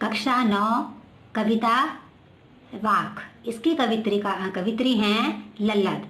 कक्षा 9 कविता वाक। इसकी कवित्री हैं लल्लद।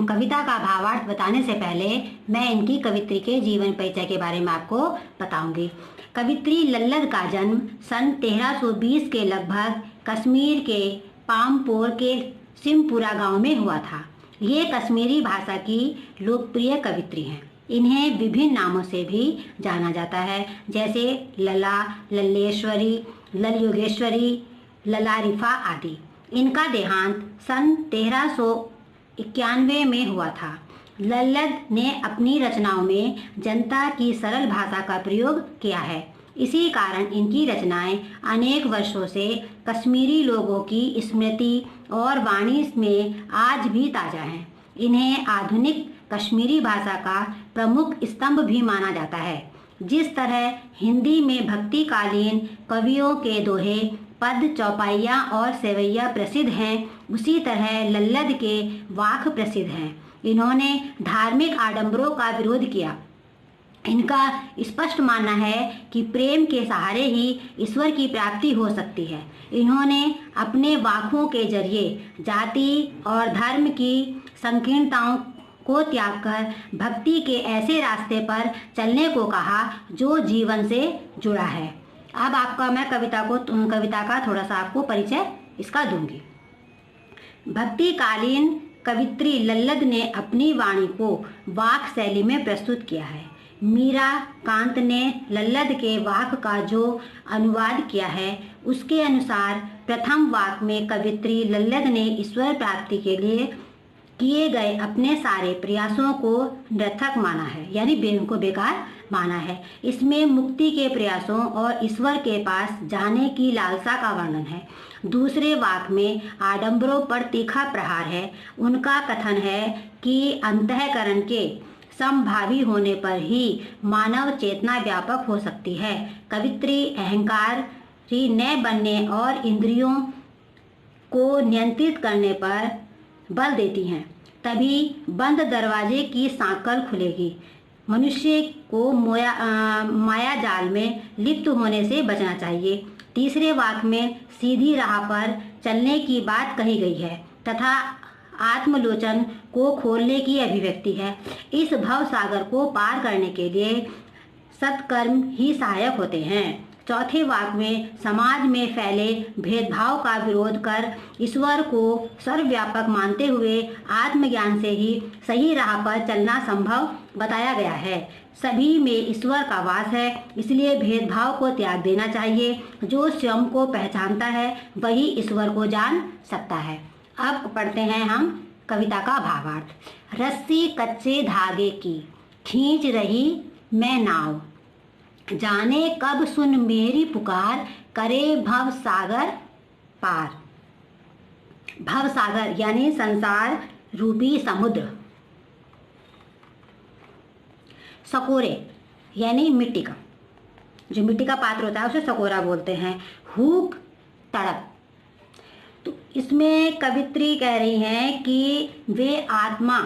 कविता का भावार्थ बताने से पहले मैं इनकी कवित्री के जीवन परिचय के बारे में आपको बताऊंगी। कवित्री लल्लद का जन्म सन 1320 के लगभग कश्मीर के पामपोर के सिमपुरा गांव में हुआ था। ये कश्मीरी भाषा की लोकप्रिय कवित्री हैं। इन्हें विभिन्न नामों से भी जाना जाता है, जैसे लला, लल्लेश्वरी, लल योगेश्वरी, ललारिफा आदि। इनका देहांत सन 1391 में हुआ था। लल्लद ने अपनी रचनाओं में जनता की सरल भाषा का प्रयोग किया है। इसी कारण इनकी रचनाएं अनेक वर्षों से कश्मीरी लोगों की स्मृति और वाणी में आज भी ताज़ा हैं। इन्हें आधुनिक कश्मीरी भाषा का प्रमुख स्तंभ भी माना जाता है। जिस तरह हिंदी में भक्तिकालीन कवियों के दोहे, पद, चौपाइयाँ और सेवैया प्रसिद्ध हैं, उसी तरह लल्लद के वाक प्रसिद्ध हैं। इन्होंने धार्मिक आडंबरों का विरोध किया। इनका स्पष्ट मानना है कि प्रेम के सहारे ही ईश्वर की प्राप्ति हो सकती है। इन्होंने अपने वाकों के जरिए जाति और धर्म की संकीर्णताओं को त्याग कर भक्ति के ऐसे रास्ते पर चलने को कहा जो जीवन से जुड़ा है। अब आपका मैं कविता का थोड़ा सा आपको परिचय इसका दूंगी। भक्तिकालीन कवित्री लल्लद ने अपनी वाणी को वाक शैली में प्रस्तुत किया है। मीरा कांत ने लल्लद के वाक का जो अनुवाद किया है, उसके अनुसार प्रथम वाक में कवित्री लल्लद ने ईश्वर प्राप्ति के लिए किए गए अपने सारे प्रयासों को निरर्थक माना है, यानी उनको बेकार माना है। इसमें मुक्ति के प्रयासों और ईश्वर के पास जाने की लालसा का वर्णन है। दूसरे वाक में आडंबरों पर तीखा प्रहार है। उनका कथन है कि अंतःकरण के समभावी होने पर ही मानव चेतना व्यापक हो सकती है। कवित्री अहंकारी न बनने और इंद्रियों को नियंत्रित करने पर बल देती हैं, तभी बंद दरवाजे की सांकल खुलेगी। मनुष्य को माया जाल में लिप्त होने से बचना चाहिए। तीसरे वाक में सीधी राह पर चलने की बात कही गई है तथा आत्मलोचन को खोलने की अभिव्यक्ति है। इस भव सागर को पार करने के लिए सत्कर्म ही सहायक होते हैं। चौथे वाक में समाज में फैले भेदभाव का विरोध कर ईश्वर को सर्वव्यापक मानते हुए आत्मज्ञान से ही सही राह पर चलना संभव बताया गया है। सभी में ईश्वर का वास है, इसलिए भेदभाव को त्याग देना चाहिए। जो स्वयं को पहचानता है वही ईश्वर को जान सकता है। अब पढ़ते हैं हम कविता का भावार्थ। रस्सी कच्चे धागे की खींच रही मैं नाव, जाने कब सुन मेरी पुकार, करे भव सागर पार। भव सागर यानी संसार रूपी समुद्र। सकोरे यानी मिट्टी का, जो मिट्टी का पात्र होता है उसे सकोरा बोलते हैं। हुक तड़प। तो इसमें कवित्री कह रही हैं कि वे आत्मा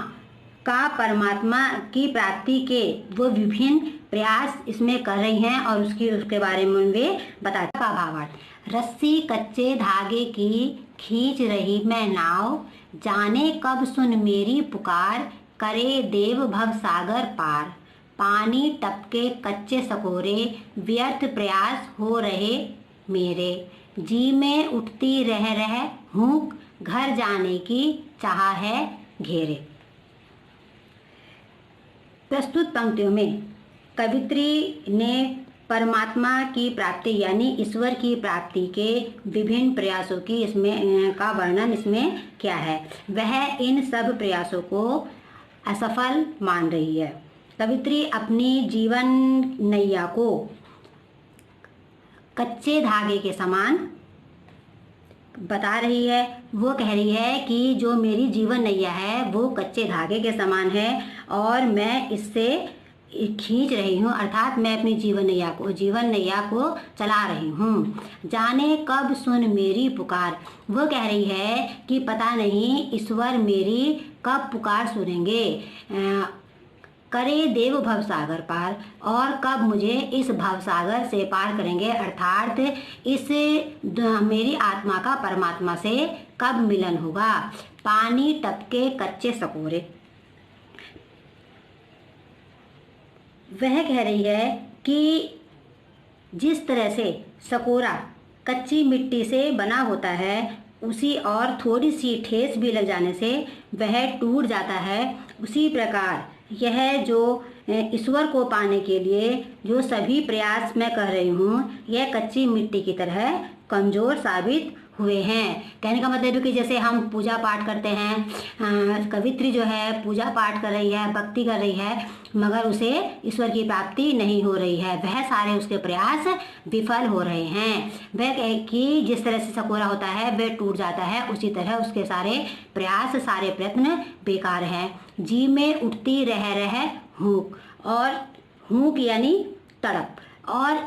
का परमात्मा की प्राप्ति के वो विभिन्न प्रयास इसमें कर रही हैं और उसके बारे में वे बताते हैं। भावार्थ। रस्सी कच्चे धागे की खींच रही मैं नाव, जाने कब सुन मेरी पुकार, करे देव भव सागर पार। पानी टपके कच्चे सकोरे, व्यर्थ प्रयास हो रहे मेरे, जी में उठती रह हूँ, घर जाने की चाह है घेरे। प्रस्तुत पंक्तियों में कवित्री ने परमात्मा की प्राप्ति यानी ईश्वर की प्राप्ति के विभिन्न प्रयासों की इसमें का वर्णन इसमें किया है। वह इन सब प्रयासों को असफल मान रही है। कवित्री अपनी जीवन नैया को कच्चे धागे के समान बता रही है। वो कह रही है कि जो मेरी जीवन नैया है वो कच्चे धागे के समान है और मैं इससे खींच रही हूँ, अर्थात मैं अपनी जीवन नैया को चला रही हूँ। जाने कब सुन मेरी पुकार। वो कह रही है कि पता नहीं ईश्वर मेरी कब पुकार सुनेंगे। करे देव भवसागर पार, और कब मुझे इस भवसागर से पार करेंगे, अर्थात इस मेरी आत्मा का परमात्मा से कब मिलन होगा। पानी टपके कच्चे सकोरे। वह कह रही है कि जिस तरह से सकोरा कच्ची मिट्टी से बना होता है, उसी और थोड़ी सी ठेस भी लग जाने से वह टूट जाता है, उसी प्रकार यह जो ईश्वर को पाने के लिए जो सभी प्रयास मैं कर रही हूँ, यह कच्ची मिट्टी की तरह कमज़ोर साबित हुए हैं। कहने का मतलब है कि जैसे हम पूजा पाठ करते हैं, कवित्री जो है पूजा पाठ कर रही है, भक्ति कर रही है, मगर उसे ईश्वर की प्राप्ति नहीं हो रही है, वह सारे उसके प्रयास विफल हो रहे हैं। वह कहे कि जिस तरह से सकोरा होता है वह टूट जाता है, उसी तरह उसके सारे प्रयास, सारे प्रयत्न बेकार हैं। जी में उठती रह रह हूक, और हूक यानी तड़प, और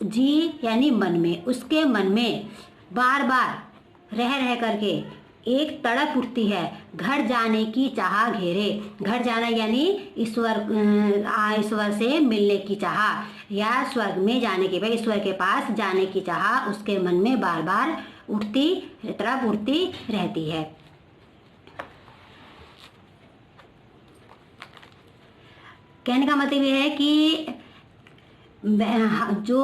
जी यानी मन में, उसके मन में बार बार रह रह करके एक तड़प उठती है, घर जाने की चाह घेरे। घर जाना यानी ईश्वर से मिलने की चाह, या स्वर्ग में जाने के बाद ईश्वर के पास जाने की चाह उसके मन में बार बार तड़प उठती रहती है। कहने का मतलब यह है कि जो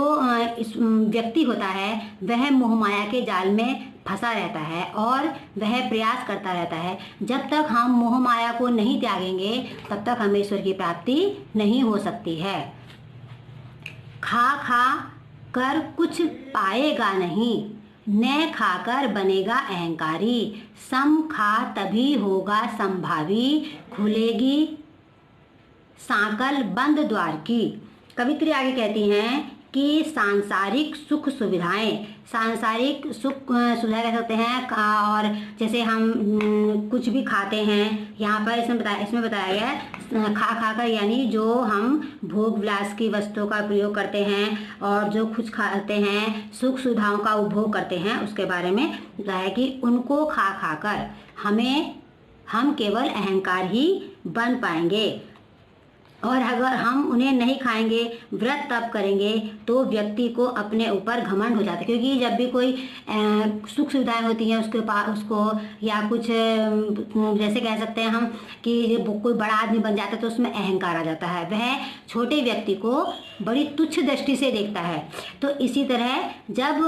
इस व्यक्ति होता है वह मोहमाया के जाल में फंसा रहता है और वह प्रयास करता रहता है। जब तक हम मोहमाया को नहीं त्यागेंगे तब तक हमें ईश्वर की प्राप्ति नहीं हो सकती है। खा खा कर कुछ पाएगा नहीं, न खाकर बनेगा अहंकारी। सम खा तभी होगा संभावी, खुलेगी सांकल बंद द्वार की। कवित्री आगे कहती हैं कि सांसारिक सुख सुविधाएं, सांसारिक सुख सुविधा कह सकते हैं, और जैसे हम कुछ भी खाते हैं, यहाँ पर इसमें बताया गया है खा खा कर, यानी जो हम भोग विलास की वस्तुओं का प्रयोग करते हैं और जो कुछ खाते हैं, सुख सुविधाओं का उपभोग करते हैं, उसके बारे में बताया कि उनको खा खा कर हम केवल अहंकार ही बन पाएंगे। और अगर हम उन्हें नहीं खाएंगे, व्रत तप करेंगे, तो व्यक्ति को अपने ऊपर घमंड हो जाता है। क्योंकि जब भी कोई सुख सुविधाएं होती हैं उसके पास, उसको या कुछ जैसे कह सकते हैं हम कि कोई बड़ा आदमी बन जाता है तो उसमें अहंकार आ जाता है, वह छोटे व्यक्ति को बड़ी तुच्छ दृष्टि से देखता है। तो इसी तरह जब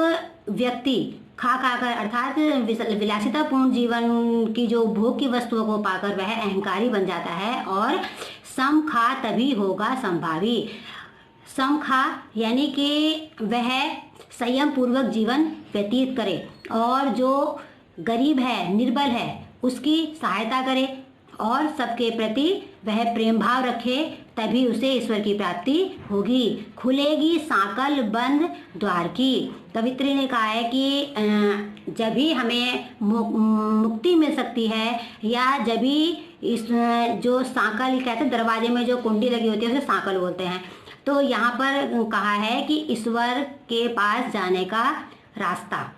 व्यक्ति खा खा कर अर्थात विलासितापूर्ण जीवन की जो भोग की वस्तुओं को पाकर वह अहंकारी बन जाता है। और सम खा तभी होगा संभावी। सम खा यानी कि वह संयम पूर्वक जीवन व्यतीत करे और जो गरीब है, निर्बल है, उसकी सहायता करे और सबके प्रति वह प्रेम भाव रखे, तभी उसे ईश्वर की प्राप्ति होगी। खुलेगी सांकल बंद द्वार की। कवित्री ने कहा है कि जब भी हमें मुक्ति मिल सकती है, या जब भी इस जो सांकल कहते हैं, दरवाजे में जो कुंडी लगी होती है उसे सांकल बोलते हैं। तो यहाँ पर कहा है कि ईश्वर के पास जाने का रास्ता,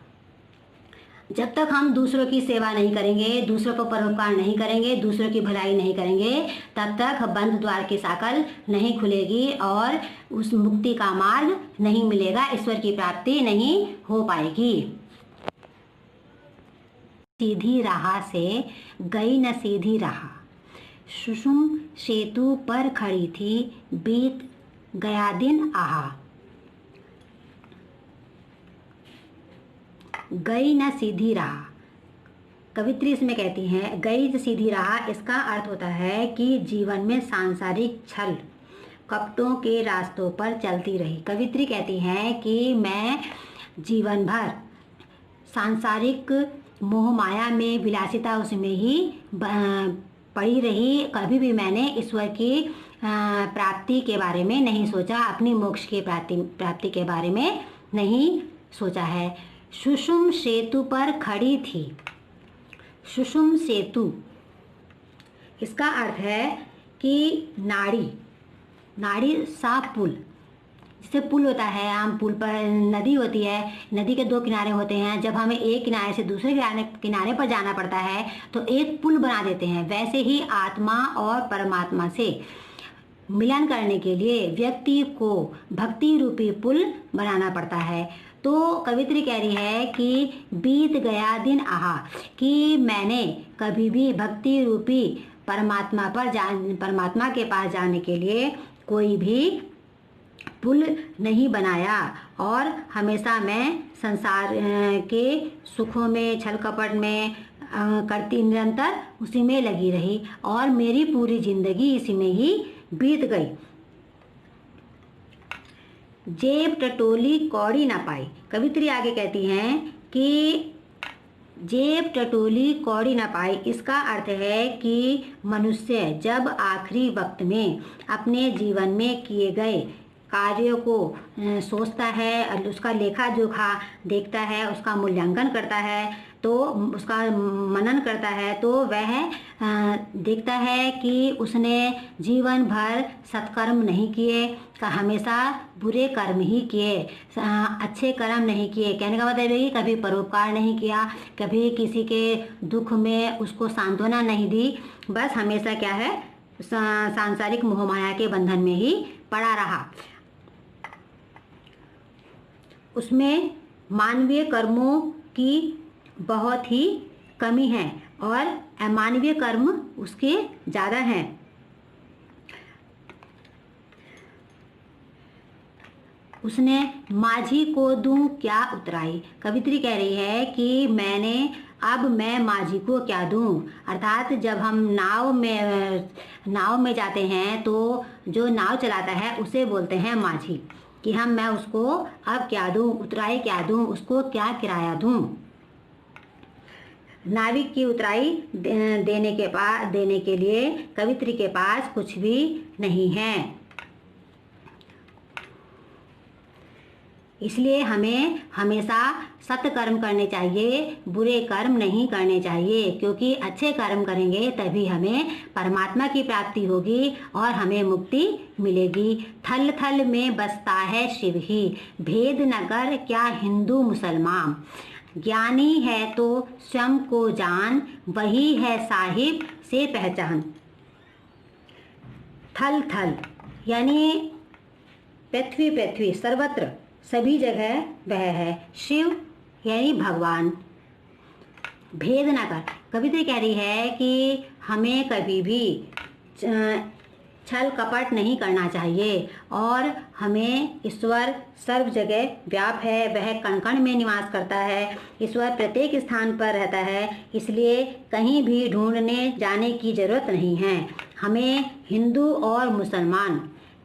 जब तक हम दूसरों की सेवा नहीं करेंगे, दूसरों को परोपकार नहीं करेंगे, दूसरों की भलाई नहीं करेंगे, तब तक बंद द्वार की सांकल नहीं खुलेगी और उस मुक्ति का मार्ग नहीं मिलेगा, ईश्वर की प्राप्ति नहीं हो पाएगी। सीधी राह से गई न सीधी राह, सुषुम सेतु पर खड़ी थी, बीत गया दिन आहा। गई न सीधी राह, कवित्री इसमें कहती हैं गई न सीधी राह, इसका अर्थ होता है कि जीवन में सांसारिक छल कपटों के रास्तों पर चलती रही। कवित्री कहती हैं कि मैं जीवन भर सांसारिक मोह माया में, विलासिता उसमें ही पड़ी रही, कभी भी मैंने ईश्वर की प्राप्ति के बारे में नहीं सोचा, अपनी मोक्ष की प्राप्ति के बारे में नहीं सोचा है। सुषुम सेतु पर खड़ी थी। सुषुम सेतु, इसका अर्थ है कि नाड़ी साफ पुल, जैसे पुल होता है, आम पुल पर नदी होती है, नदी के दो किनारे होते हैं, जब हमें एक किनारे से दूसरे किनारे पर जाना पड़ता है तो एक पुल बना देते हैं। वैसे ही आत्मा और परमात्मा से मिलन करने के लिए व्यक्ति को भक्ति रूपी पुल बनाना पड़ता है। तो कवित्री कह रही है कि बीत गया दिन आहा, कि मैंने कभी भी भक्ति रूपी परमात्मा के पास जाने के लिए कोई भी पुल नहीं बनाया, और हमेशा मैं संसार के सुखों में, छल कपट में करती निरंतर उसी में लगी रही, और मेरी पूरी जिंदगी इसी में ही बीत गई। जेब टटोली कौड़ी ना पाई। कवित्री आगे कहती हैं कि जेब टटोली कौड़ी ना पाई, इसका अर्थ है कि मनुष्य जब आखिरी वक्त में अपने जीवन में किए गए कार्यों को सोचता है और उसका लेखा जोखा देखता है, उसका मूल्यांकन करता है, तो उसका मनन करता है, तो वह देखता है कि उसने जीवन भर सत्कर्म नहीं किए, का हमेशा बुरे कर्म ही किए, अच्छे कर्म नहीं किए। कहने का मतलब है कि कभी परोपकार नहीं किया, कभी किसी के दुख में उसको सांत्वना नहीं दी, बस हमेशा क्या है, सांसारिक मोह माया के बंधन में ही पड़ा रहा। उसमें मानवीय कर्मों की बहुत ही कमी है और अमानवीय कर्म उसके ज़्यादा हैं। उसने माझी को दूं क्या उतराई। कवित्री कह रही है कि मैं माझी को क्या दूं, अर्थात जब हम नाव में जाते हैं तो जो नाव चलाता है उसे बोलते हैं माझी, कि मैं उसको अब क्या दूं, उतराई क्या दूं, उसको क्या किराया दूं। नाविक की उतराई देने के लिए कवित्री के पास कुछ भी नहीं है। इसलिए हमें हमेशा सत्कर्म करने चाहिए, बुरे कर्म नहीं करने चाहिए, क्योंकि अच्छे कर्म करेंगे तभी हमें परमात्मा की प्राप्ति होगी और हमें मुक्ति मिलेगी। थल थल में बसता है शिव ही, भेद नगर क्या हिंदू मुसलमान। ज्ञानी है तो स्वयं को जान, वही है साहिब से पहचान। थल थल यानी पृथ्वी सर्वत्र, सभी जगह वह है। शिव यानी भगवान। भेद न कर। कवित्री कह रही है कि हमें कभी भी छल कपट नहीं करना चाहिए और हमें ईश्वर सर्व जगह व्याप है, वह कण कण में निवास करता है, ईश्वर प्रत्येक स्थान पर रहता है, इसलिए कहीं भी ढूंढने जाने की जरूरत नहीं है। हमें हिंदू और मुसलमान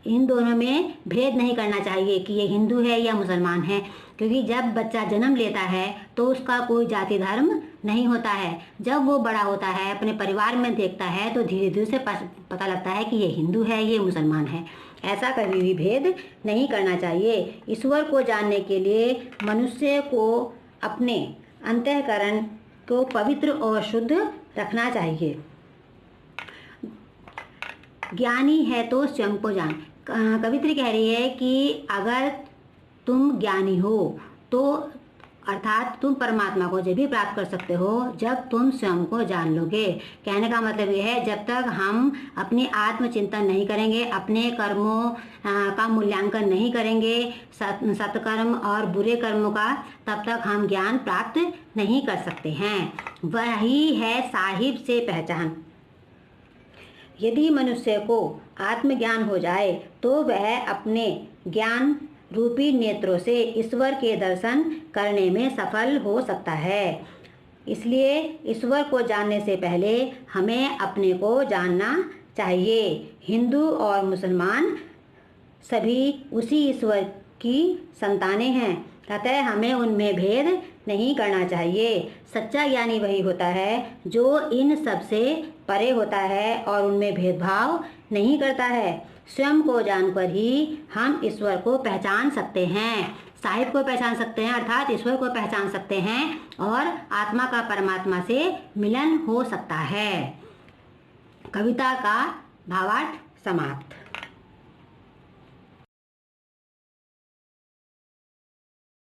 इन दोनों में भेद नहीं करना चाहिए कि ये हिंदू है या मुसलमान है, क्योंकि जब बच्चा जन्म लेता है तो उसका कोई जाति धर्म नहीं होता है। जब वो बड़ा होता है, अपने परिवार में देखता है, तो धीरे धीरे से पता लगता है कि ये हिंदू है, ये मुसलमान है। ऐसा कभी भी भेद नहीं करना चाहिए। ईश्वर को जानने के लिए मनुष्य को अपने अंतःकरण को पवित्र और शुद्ध रखना चाहिए। ज्ञानी है तो स्वयं को जान। कवित्री कह रही है कि अगर तुम ज्ञानी हो तो अर्थात तुम परमात्मा को जब भी प्राप्त कर सकते हो जब तुम स्वयं को जान लोगे। कहने का मतलब यह है, जब तक हम अपनी आत्मचिंतन नहीं करेंगे, अपने कर्मों का मूल्यांकन नहीं करेंगे, सत्कर्म और बुरे कर्मों का, तब तक हम ज्ञान प्राप्त नहीं कर सकते हैं। वही है साहिब से पहचान। यदि मनुष्य को आत्मज्ञान हो जाए तो वह अपने ज्ञान रूपी नेत्रों से ईश्वर के दर्शन करने में सफल हो सकता है। इसलिए ईश्वर को जानने से पहले हमें अपने को जानना चाहिए। हिंदू और मुसलमान सभी उसी ईश्वर की संतानें हैं, अतः हमें उनमें भेद नहीं करना चाहिए। सच्चा ज्ञानी वही होता है जो इन सब से परे होता है और उनमें भेदभाव नहीं करता है। स्वयं को जानकर ही हम ईश्वर को पहचान सकते हैं, साहिब को पहचान सकते हैं, अर्थात ईश्वर को पहचान सकते हैं और आत्मा का परमात्मा से मिलन हो सकता है। कविता का भावार्थ समाप्त।